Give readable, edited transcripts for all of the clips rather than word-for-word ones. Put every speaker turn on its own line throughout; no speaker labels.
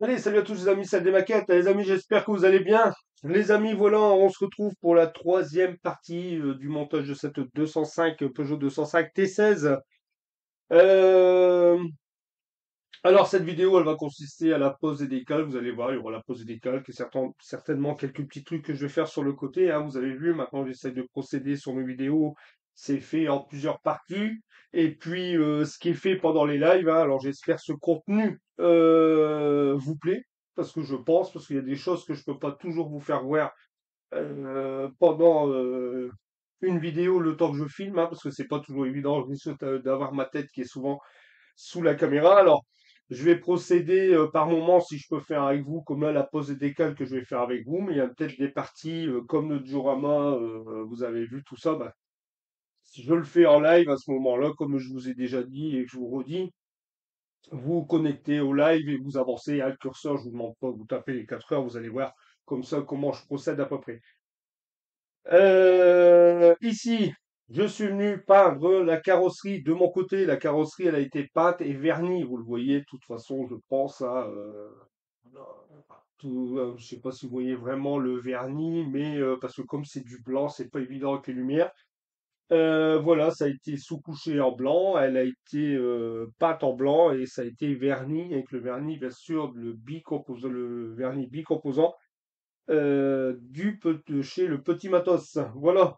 Allez, salut à tous les amis, salle des maquettes. Les amis, j'espère que vous allez bien. Les amis, voilà, on se retrouve pour la troisième partie du montage de cette 205 Peugeot 205 T16. Euh, alors, cette vidéo, elle va consister à la pose des décals. Vous allez voir, il y aura la pose des décals, et certainement quelques petits trucs que je vais faire sur le côté, hein. Vous avez vu, maintenant, j'essaie de procéder sur mes vidéos. C'est fait en plusieurs parties. Et puis, ce qui est fait pendant les lives, hein. Alors, j'espère ce contenu vous plaît. Parce qu'il y a des choses que je peux pas toujours vous faire voir pendant une vidéo le temps que je filme, hein, parce que c'est pas toujours évident. Je risque d'avoir ma tête qui est souvent sous la caméra. Alors, je vais procéder par moment si je peux faire avec vous, comme là la pose et décale que je vais faire avec vous, mais il y a peut-être des parties comme le diorama, vous avez vu tout ça, bah, si je le fais en live à ce moment-là, comme je vous ai déjà dit et que je vous redis, vous vous connectez au live et vous avancez à le curseur, je vous demande pas, vous tapez les 4 heures, vous allez voir comme ça comment je procède à peu près. Ici, je suis venu peindre la carrosserie de mon côté. La carrosserie, elle a été peinte et vernie. Vous le voyez, de toute façon, je pense à je sais pas si vous voyez vraiment le vernis, mais parce que comme c'est du blanc, c'est pas évident avec les lumières. Voilà, ça a été sous-couché en blanc, elle a été peinte en blanc et ça a été verni avec le vernis, bien sûr, le vernis bicomposant de chez le Petit Matos. Voilà.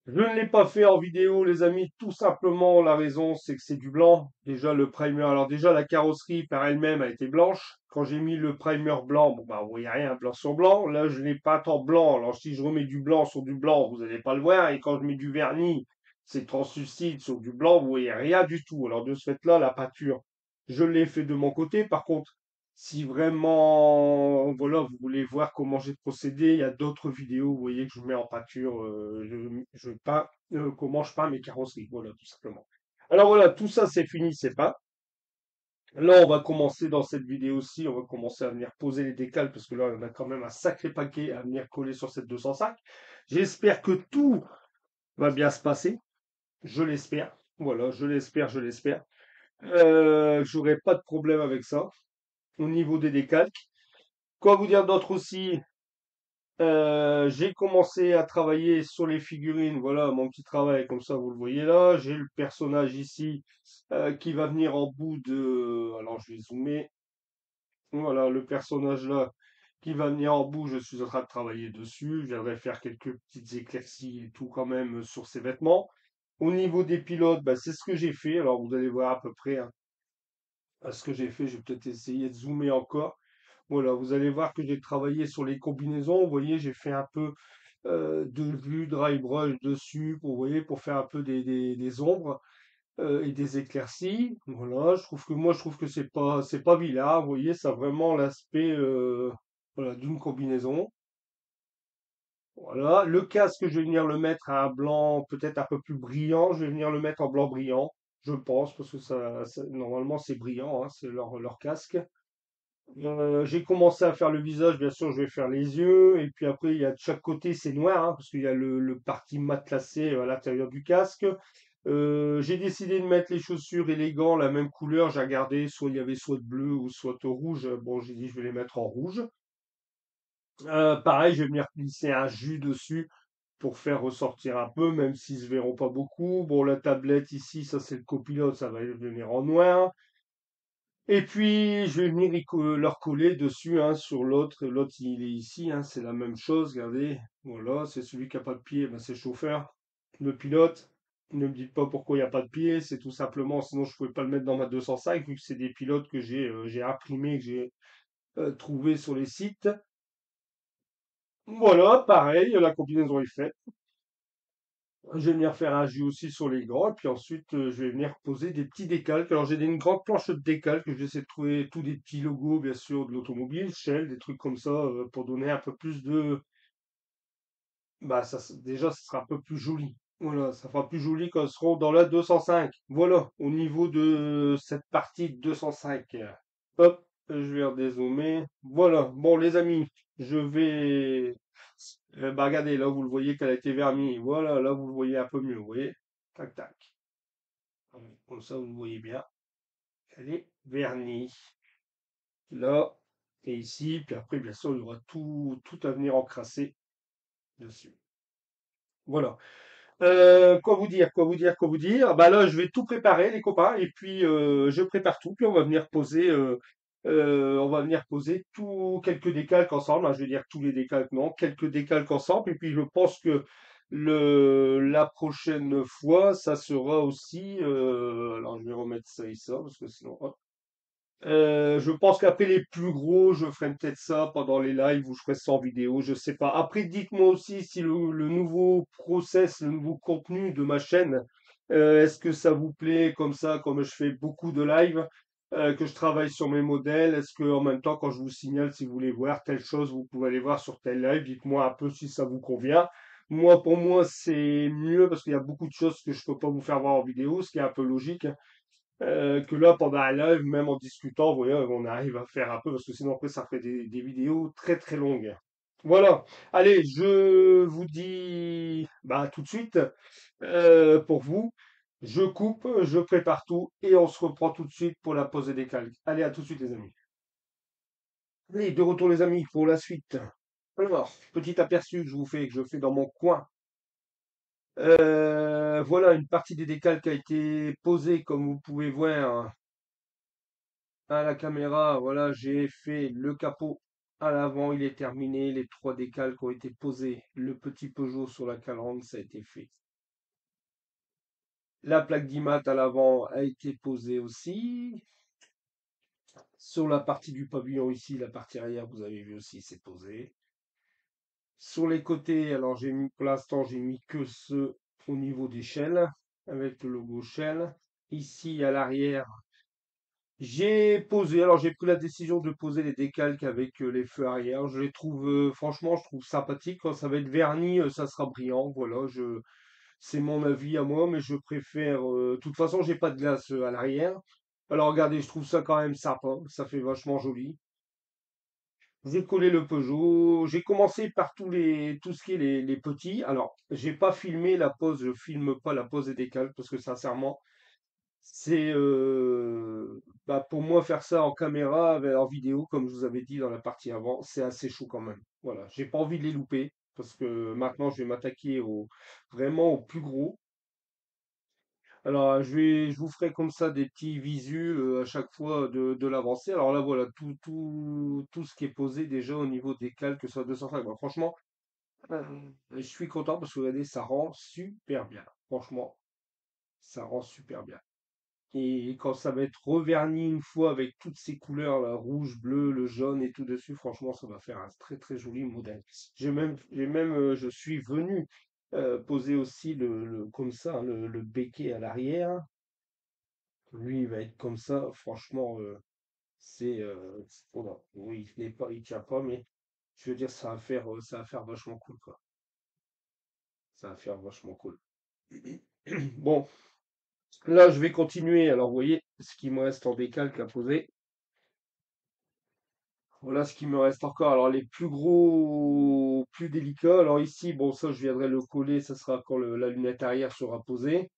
Je ne l'ai pas fait en vidéo, les amis. Tout simplement, la raison, c'est que c'est du blanc. Déjà, le primer. Alors, déjà, la carrosserie par elle-même a été blanche. Quand j'ai mis le primer blanc, bon, bah, vous voyez rien, blanc sur blanc. Là, je l'ai pas en blanc. Alors, si je remets du blanc sur du blanc, vous n'allez pas le voir. Et quand je mets du vernis, c'est translucide sur du blanc, vous voyez rien du tout. Alors, de ce fait-là, la peinture, je l'ai fait de mon côté. Par contre, si vraiment, voilà, vous voulez voir comment j'ai procédé, il y a d'autres vidéos, vous voyez, que je mets en peinture, je peins, comment je peins mes carrosseries, voilà, tout simplement. Alors voilà, tout ça c'est fini, c'est peint. Là, on va commencer dans cette vidéo-ci, on va commencer à venir poser les décals, parce que là, on a quand même un sacré paquet à venir coller sur cette 205. J'espère que tout va bien se passer, je l'espère. Voilà, je l'espère, je l'espère. J'aurai pas de problème avec ça au niveau des décals. Quoi vous dire d'autre aussi? J'ai commencé à travailler sur les figurines. Voilà mon petit travail, comme ça vous le voyez là. J'ai le personnage ici qui va venir en bout de. Alors je vais zoomer. Voilà le personnage là qui va venir en bout. Je suis en train de travailler dessus. Je viendrai faire quelques petites éclaircies et tout quand même sur ses vêtements. Au niveau des pilotes, bah, c'est ce que j'ai fait. Alors vous allez voir à peu près hein, ce que j'ai fait. Je vais peut-être essayer de zoomer encore. Voilà, vous allez voir que j'ai travaillé sur les combinaisons. Vous voyez, j'ai fait un peu de vue dry brush dessus pour, vous voyez, pour faire un peu des ombres et des éclaircies. Voilà, je trouve que c'est pas vilain. Vous voyez, ça a vraiment l'aspect voilà, d'une combinaison. Voilà, le casque, je vais venir le mettre à un blanc peut-être un peu plus brillant. Je vais venir le mettre en blanc brillant, je pense, parce que normalement c'est brillant, hein, c'est leur casque. J'ai commencé à faire le visage, bien sûr, je vais faire les yeux, et puis après, il y a de chaque côté, c'est noir, hein, parce qu'il y a le parti matelassé à l'intérieur du casque. J'ai décidé de mettre les chaussures et les gants la même couleur. J'ai regardé, soit il y avait soit de bleu ou soit de rouge. Bon, j'ai dit, je vais les mettre en rouge. Pareil, je vais venir glisser un jus dessus pour faire ressortir un peu, même s'ils se verront pas beaucoup. Bon, la tablette ici, ça c'est le copilote, ça va venir en noir. Et puis, je vais venir leur coller dessus hein, sur l'autre. L'autre, il est ici, hein, c'est la même chose. Regardez, voilà, c'est celui qui n'a pas de pied, ben, c'est le chauffeur. Le pilote, ne me dites pas pourquoi il n'y a pas de pied, c'est tout simplement, sinon je ne pouvais pas le mettre dans ma 205, vu que c'est des pilotes que j'ai imprimés, que j'ai trouvés sur les sites. Voilà, pareil, la combinaison est faite. Je vais venir faire un jus aussi sur les grands, et puis ensuite je vais venir poser des petits décalques. Alors une grande planche de décalque, je vais essayer de trouver tous des petits logos, bien sûr, de l'automobile, Shell, des trucs comme ça, pour donner un peu plus de. Bah déjà, ça sera un peu plus joli. Voilà, ça fera plus joli quand ils seront dans la 205. Voilà, au niveau de cette partie 205. Hop, je vais redézoomer. Voilà, bon les amis, je vais. Bah regardez, là vous le voyez qu'elle a été vernie. Voilà, là vous le voyez un peu mieux, vous voyez. Tac, tac. Comme ça vous le voyez bien. Elle est vernie. là et ici. Puis après, bien sûr, il y aura tout à venir encrasser dessus. Voilà. Quoi vous dire, quoi vous dire, quoi vous dire? Bah là, je vais tout préparer, les copains, et puis je prépare tout, puis on va venir poser tout, quelques décalques ensemble. Hein, je vais dire tous les décalques, non, quelques décalques ensemble, et puis je pense que la prochaine fois, ça sera aussi. Alors, je vais remettre ça et ça, parce que sinon, hop. Je pense qu'après les plus gros, je ferai peut-être ça pendant les lives ou je ferai ça en vidéo, je sais pas. Après, dites-moi aussi si le nouveau process, le nouveau contenu de ma chaîne, est-ce que ça vous plaît comme ça, comme je fais beaucoup de lives, que je travaille sur mes modèles, est-ce que en même temps, quand je vous signale, si vous voulez voir telle chose, vous pouvez aller voir sur tel live, dites-moi un peu si ça vous convient. Moi, pour moi, c'est mieux parce qu'il y a beaucoup de choses que je peux pas vous faire voir en vidéo, ce qui est un peu logique. Que là, pendant un live, même en discutant, vous voyez, on arrive à faire un peu, parce que sinon après, ça ferait des vidéos très très longues. Voilà. Allez, je vous dis bah, tout de suite, pour vous, je coupe, je prépare tout, et on se reprend tout de suite pour la pause des calques. Allez, à tout de suite, les amis. Allez, de retour, les amis, pour la suite. Alors, petit aperçu que je fais dans mon coin. Voilà, une partie des décalques a été posée, comme vous pouvez voir, à la caméra, voilà, j'ai fait le capot à l'avant, il est terminé. Les trois décalques ont été posés. Le petit Peugeot sur la calandre, ça a été fait. La plaque d'IMAT à l'avant a été posée aussi. Sur la partie du pavillon ici, la partie arrière, vous avez vu aussi, c'est posé. Sur les côtés, alors j'ai mis, pour l'instant, j'ai mis que ce au niveau des Shell, avec le logo Shell. Ici, à l'arrière, j'ai posé, alors j'ai pris la décision de poser les décalques avec les feux arrière. Je les trouve, franchement, je trouve sympathique. Quand ça va être verni, ça sera brillant. Voilà, c'est mon avis à moi, mais je préfère. De toute façon, j'ai pas de glace à l'arrière. Alors regardez, je trouve ça quand même sympa. Ça fait vachement joli. J'ai collé le Peugeot. J'ai commencé par tout ce qui est les petits. Alors, j'ai pas filmé la pose. Je filme pas la pose des décalques parce que sincèrement. C'est bah, pour moi faire ça en caméra, en vidéo, comme je vous avais dit dans la partie avant, c'est assez chaud quand même. Voilà, j'ai pas envie de les louper parce que maintenant je vais m'attaquer vraiment au plus gros. Alors je vous ferai comme ça des petits visus à chaque fois de l'avancée. Alors là voilà tout ce qui est posé déjà au niveau des cales, que ce soit 205. Bah, franchement, je suis content parce que regardez, ça rend super bien. Franchement, ça rend super bien. Et quand ça va être reverni une fois avec toutes ces couleurs, là, rouge, bleu, le jaune et tout dessus, franchement, ça va faire un très très joli modèle. Je suis venu poser aussi comme ça, hein, le béquet à l'arrière. Lui, il va être comme ça. Franchement, oh là, oui, il n'est pas, il tient pas, mais je veux dire, ça va faire vachement cool, quoi. Ça va faire vachement cool. Bon, là, je vais continuer. Alors, vous voyez, ce qui me reste en décalque à poser. Voilà ce qui me reste encore. Alors les plus gros, plus délicats. Alors ici, bon ça je viendrai le coller, ça sera quand la lunette arrière sera posée.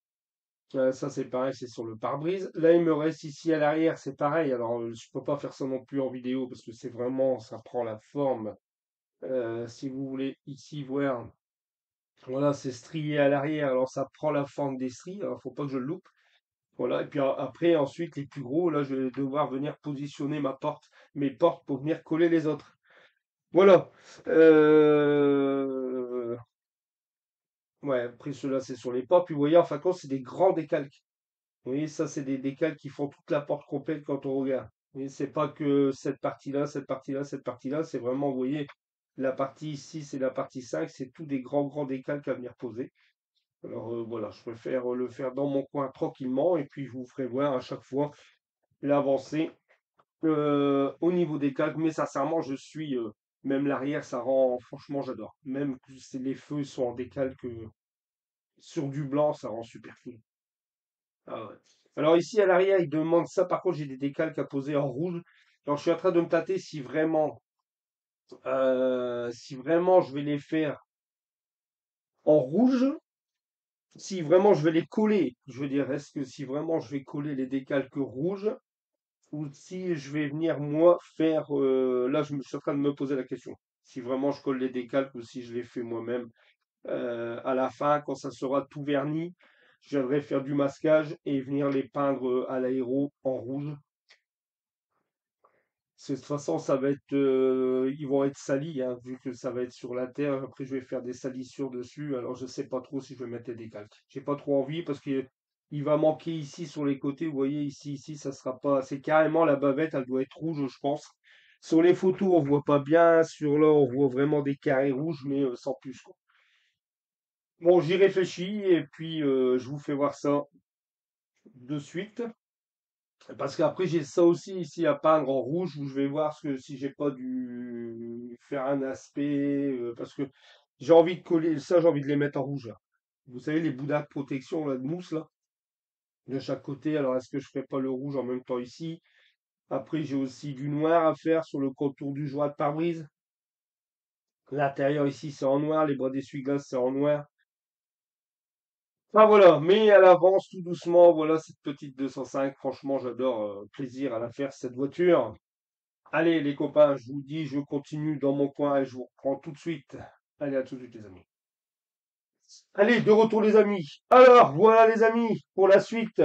Ça c'est pareil, c'est sur le pare-brise. Là il me reste ici à l'arrière, c'est pareil. Alors je peux pas faire ça non plus en vidéo parce que c'est vraiment, ça prend la forme. Si vous voulez ici voir, voilà c'est strié à l'arrière. Alors ça prend la forme des stries. Alors faut pas que je le loupe. Voilà. Et puis après ensuite les plus gros, là je vais devoir venir positionner mes portes pour venir coller les autres. Voilà. Euh, Ouais, après ceux-là, c'est sur les portes. Puis vous voyez, en fin de compte, c'est des grands décalques. Vous voyez, ça, c'est des décalques qui font toute la porte complète quand on regarde. Vous voyez, c'est pas que cette partie-là, cette partie-là, cette partie-là. C'est vraiment, vous voyez, la partie ici, c'est la partie 5. C'est tous des grands décalques à venir poser. Alors voilà, je préfère le faire dans mon coin tranquillement. Et puis, je vous ferai voir à chaque fois l'avancée au niveau des calques. Mais sincèrement, même l'arrière, ça rend, franchement, j'adore. Même que les feux sont en décalque sur du blanc, ça rend super cool. Ah ouais. Alors ici, à l'arrière, il demande ça. Par contre, j'ai des décalques à poser en rouge. Alors, je suis en train de me tâter si vraiment je vais les faire en rouge, si vraiment je vais les coller. Je veux dire, est-ce que si vraiment je vais coller les décalques rouges, ou si je vais venir moi faire. Là, je me suis en train de me poser la question. Si vraiment je colle les décalques ou si je les fais moi-même. À la fin, quand ça sera tout verni, je viendrai faire du masquage et venir les peindre à l'aéro en rouge. De toute façon, ça va être, ils vont être salis, hein, vu que ça va être sur la terre. Après, je vais faire des salissures dessus. Alors, je sais pas trop si je vais mettre des décalques. J'ai pas trop envie parce que il va manquer ici sur les côtés. Vous voyez, ici, ça sera pas. C'est carrément la bavette, elle doit être rouge, je pense. Sur les photos, on voit pas bien. Sur là, on voit vraiment des carrés rouges, mais sans plus, quoi. Bon, j'y réfléchis et puis je vous fais voir ça de suite. Parce qu'après, j'ai ça aussi ici à peindre en rouge où je vais voir si j'ai pas dû faire un aspect. Parce que j'ai envie de coller ça, j'ai envie de les mettre en rouge là. Vous savez, les bouddhas de protection là, de mousse là, de chaque côté. Alors, est-ce que je ferai pas le rouge en même temps ici? Après, j'ai aussi du noir à faire sur le contour du joint de pare-brise. L'intérieur ici, c'est en noir. Les bras d'essuie-glace, c'est en noir. Enfin voilà, mais elle avance tout doucement. Voilà cette petite 205. Franchement, j'adore. Plaisir à la faire cette voiture. Allez les copains, je vous dis, je continue dans mon coin et je vous reprends tout de suite. Allez, à tout de suite les amis. Allez, de retour les amis. Alors, voilà les amis, pour la suite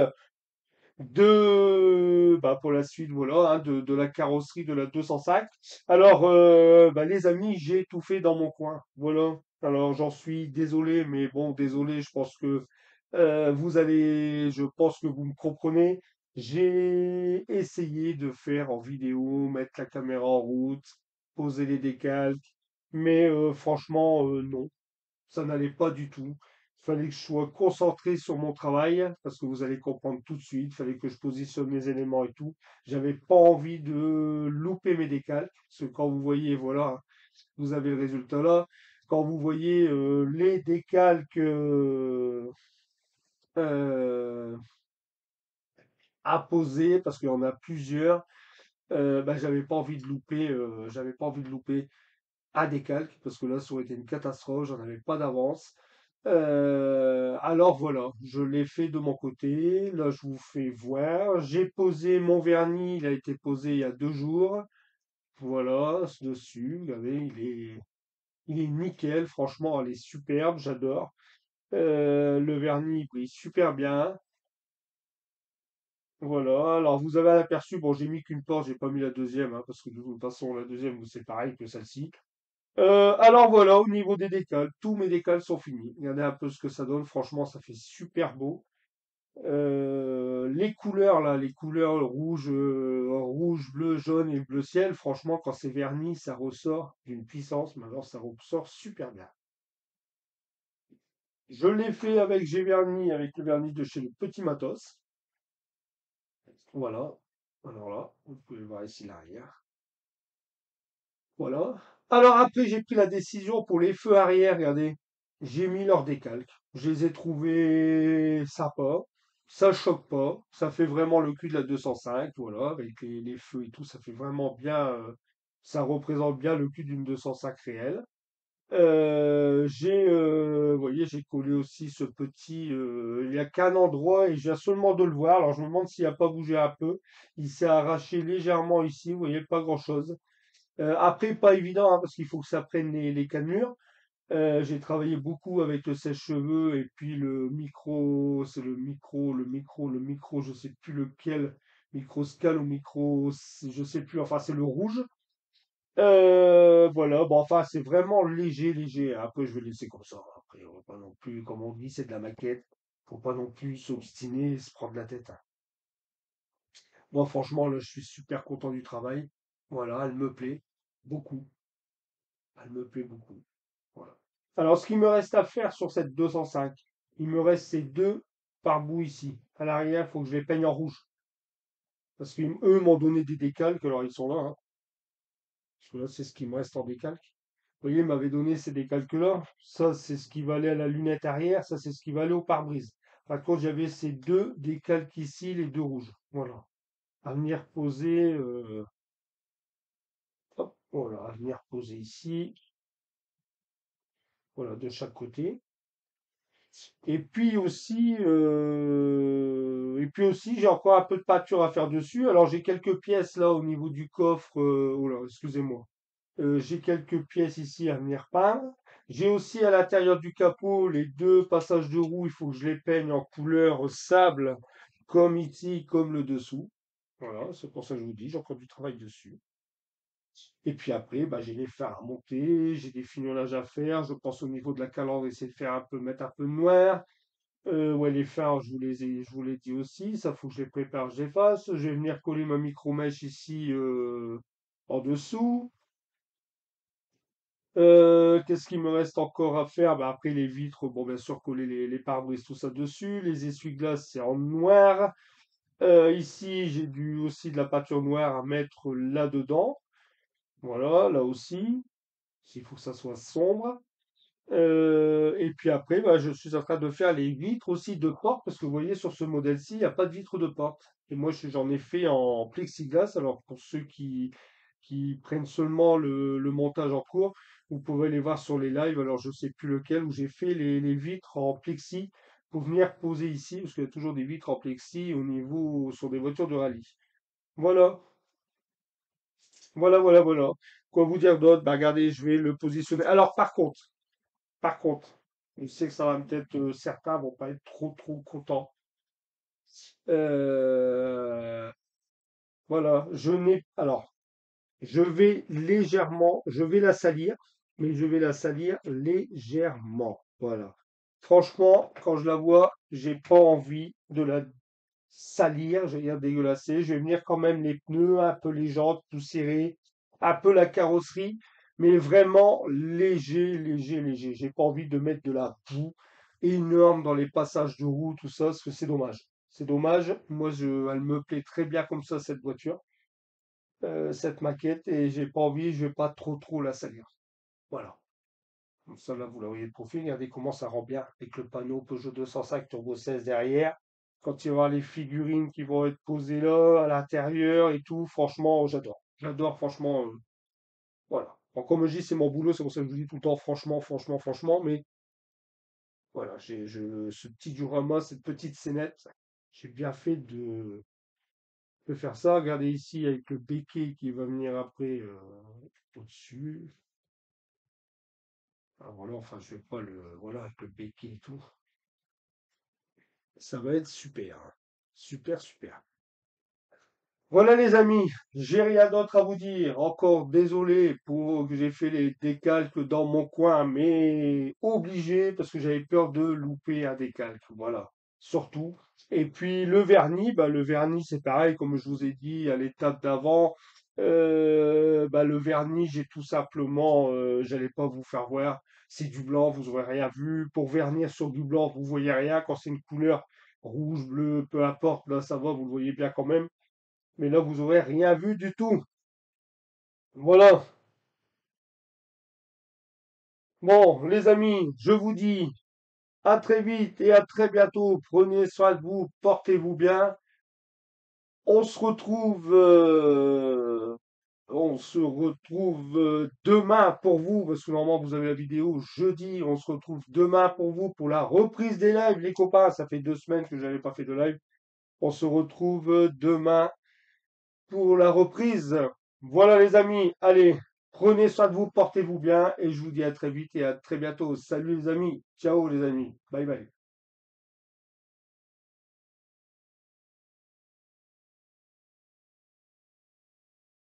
pour la suite, voilà, hein, de la carrosserie de la 205. Alors, les amis, j'ai tout fait dans mon coin. Voilà. Alors, j'en suis désolé, mais bon, désolé, je pense que je pense que vous me comprenez. J'ai essayé de faire en vidéo, mettre la caméra en route, poser les décals, mais franchement, non, ça n'allait pas du tout. Il fallait que je sois concentré sur mon travail, parce que vous allez comprendre tout de suite. Il fallait que je positionne mes éléments et tout. J'avais pas envie de louper mes décals, parce que quand vous voyez, voilà, vous avez le résultat là. Quand vous voyez les décalques euh, à poser, parce qu'il y en a plusieurs, j'avais pas envie de louper un décalque, parce que là, ça aurait été une catastrophe, j'en avais pas d'avance. Alors voilà, je l'ai fait de mon côté. Là, je vous fais voir. J'ai posé mon vernis, il a été posé il y a 2 jours. Voilà, dessus, regardez, il est nickel. Franchement, elle est superbe, j'adore. Le vernis, il brille super bien. Voilà, alors vous avez aperçu, bon, j'ai mis qu'une porte, j'ai pas mis la deuxième, hein, parce que de toute façon, la deuxième, c'est pareil que celle-ci. Alors voilà, au niveau des décals, tous mes décals sont finis. Regardez un peu ce que ça donne. Franchement, ça fait super beau. Les couleurs là, les couleurs rouge, bleu, jaune et bleu ciel, franchement, quand c'est verni, ça ressort d'une puissance, mais alors ça ressort super bien. Je l'ai fait avec G vernis, avec le vernis de chez le Petit Matos. Voilà. Alors là, vous pouvez voir ici l'arrière. Voilà. Alors après, j'ai pris la décision pour les feux arrière, regardez. J'ai mis leur décalque. Je les ai trouvés sympas. Ça choque pas. Ça fait vraiment le cul de la 205. Voilà, avec les feux et tout, ça fait vraiment bien. Ça représente bien le cul d'une 205 réelle. Vous voyez, j'ai collé aussi ce petit. Il n'y a qu'un endroit et je viens seulement de le voir. Alors je me demande s'il n'a pas bougé un peu. Il s'est arraché légèrement ici. Vous voyez, pas grand-chose. Après, pas évident, hein, parce qu'il faut que ça prenne les cannelures. J'ai travaillé beaucoup avec le sèche-cheveux et puis le micro, c'est le micro, je sais plus lequel, microscal ou micro, je sais plus, enfin c'est le rouge. Voilà, bon, enfin c'est vraiment léger, léger. Après, je vais laisser comme ça. Après, on va pas non plus, comme on dit, c'est de la maquette. Faut pas non plus s'obstiner et se prendre la tête, hein. Moi, franchement, là, je suis super content du travail. Voilà, elle me plaît beaucoup. Elle me plaît beaucoup. Voilà. Alors, ce qu'il me reste à faire sur cette 205, il me reste ces deux pare-boues ici. À l'arrière, il faut que je les peigne en rouge. Parce qu'eux m'ont donné des décalques, alors ils sont là, hein. Parce que là, c'est ce qui me reste en décalque. Vous voyez, ils m'avaient donné ces décalques-là. Ça, c'est ce qui va aller à la lunette arrière. Ça, c'est ce qui va aller au pare-brise. Par contre, j'avais ces deux décalques ici, les deux rouges. Voilà. À venir poser. Hop, voilà, à venir poser ici. Voilà, de chaque côté. Et puis aussi, Et puis aussi, j'ai encore un peu de peinture à faire dessus. Alors, j'ai quelques pièces là au niveau du coffre. Oh là, excusez-moi. J'ai quelques pièces ici à venir peindre. J'ai aussi à l'intérieur du capot les deux passages de roue. Il faut que je les peigne en couleur sable, comme ici, comme le dessous. Voilà, c'est pour ça que je vous dis, j'ai encore du travail dessus. Et puis après, bah, j'ai les fers à monter, j'ai des fignolages à faire. Je pense au niveau de la calandre, essayer de faire un peu, mettre un peu de noir. Ouais, les phares, je vous l'ai dit aussi, ça faut que je les prépare, je les fasse. Je vais venir coller ma micro-mèche ici en dessous. Qu'est-ce qu'il me reste encore à faire? Bah, après les vitres, bon bien sûr coller les pare-brises, tout ça dessus. Les essuie-glaces, c'est en noir. Ici, j'ai aussi de la peinture noire à mettre là-dedans. Voilà, là aussi. Il faut que ça soit sombre. Et puis après, bah, je suis en train de faire les vitres aussi de porte, parce que vous voyez, sur ce modèle-ci, il n'y a pas de vitre de porte. Et moi, j'en ai fait en plexiglas. Alors, pour ceux qui prennent seulement le montage en cours, vous pouvez les voir sur les lives. Alors, je sais plus lequel, où j'ai fait les vitres en plexi pour venir poser ici, parce qu'il y a toujours des vitres en plexi au niveau, sur des voitures de rallye. Voilà, voilà. Quoi vous dire d'autre? Bah, regardez, je vais le positionner. Alors, par contre, je sais que ça va peut-être, certains vont pas être trop contents. Euh, voilà, je vais la salir, mais je vais la salir légèrement. Voilà. Franchement, quand je la vois, j'ai pas envie de la salir, je vais dire dégueulasser. Je vais venir quand même les pneus, un peu les jantes, tout serré, un peu la carrosserie, mais vraiment léger. J'ai pas envie de mettre de la boue énorme dans les passages de roue, tout ça, parce que c'est dommage. C'est dommage. Moi, elle me plaît très bien comme ça, cette voiture, cette maquette, et j'ai pas envie, je vais pas trop la salir. Voilà. Comme ça, là, vous la voyez de profil. Regardez comment ça rend bien avec le panneau Peugeot 205 Turbo 16 derrière. Quand il y aura les figurines qui vont être posées là, à l'intérieur et tout, franchement, j'adore. J'adore, franchement. Voilà. Bon, comme je dis, c'est mon boulot, c'est pour ça que je vous dis tout le temps, franchement. Mais voilà, ce petit diorama, cette petite scénette, j'ai bien fait de faire ça. Regardez ici avec le béquet qui va venir après au-dessus. Ah, voilà, enfin, je vais pas le. Voilà, avec le béquet et tout. Ça va être super, hein. Super. Voilà les amis, j'ai rien d'autre à vous dire. Encore désolé pour que j'ai fait les décalques dans mon coin, mais obligé parce que j'avais peur de louper un décalque. Voilà, surtout. Et puis le vernis, bah, le vernis c'est pareil, comme je vous ai dit à l'étape d'avant. Bah, le vernis, j'ai tout simplement, j'allais pas vous faire voir. C'est du blanc, vous aurez rien vu. Pour vernir sur du blanc, vous voyez rien. Quand c'est une couleur rouge, bleu, peu importe, là ça va, vous le voyez bien quand même. Mais là, vous aurez rien vu du tout. Voilà. Bon, les amis, je vous dis à très vite et à très bientôt. Prenez soin de vous, portez-vous bien. On se retrouve, demain pour vous, parce que normalement vous avez la vidéo jeudi. On se retrouve demain pour vous pour la reprise des lives, les copains. Ça fait 2 semaines que je n'avais pas fait de live. On se retrouve demain pour la reprise. Voilà les amis, allez, prenez soin de vous, portez-vous bien et je vous dis à très vite et à très bientôt. Salut les amis, ciao les amis, bye bye.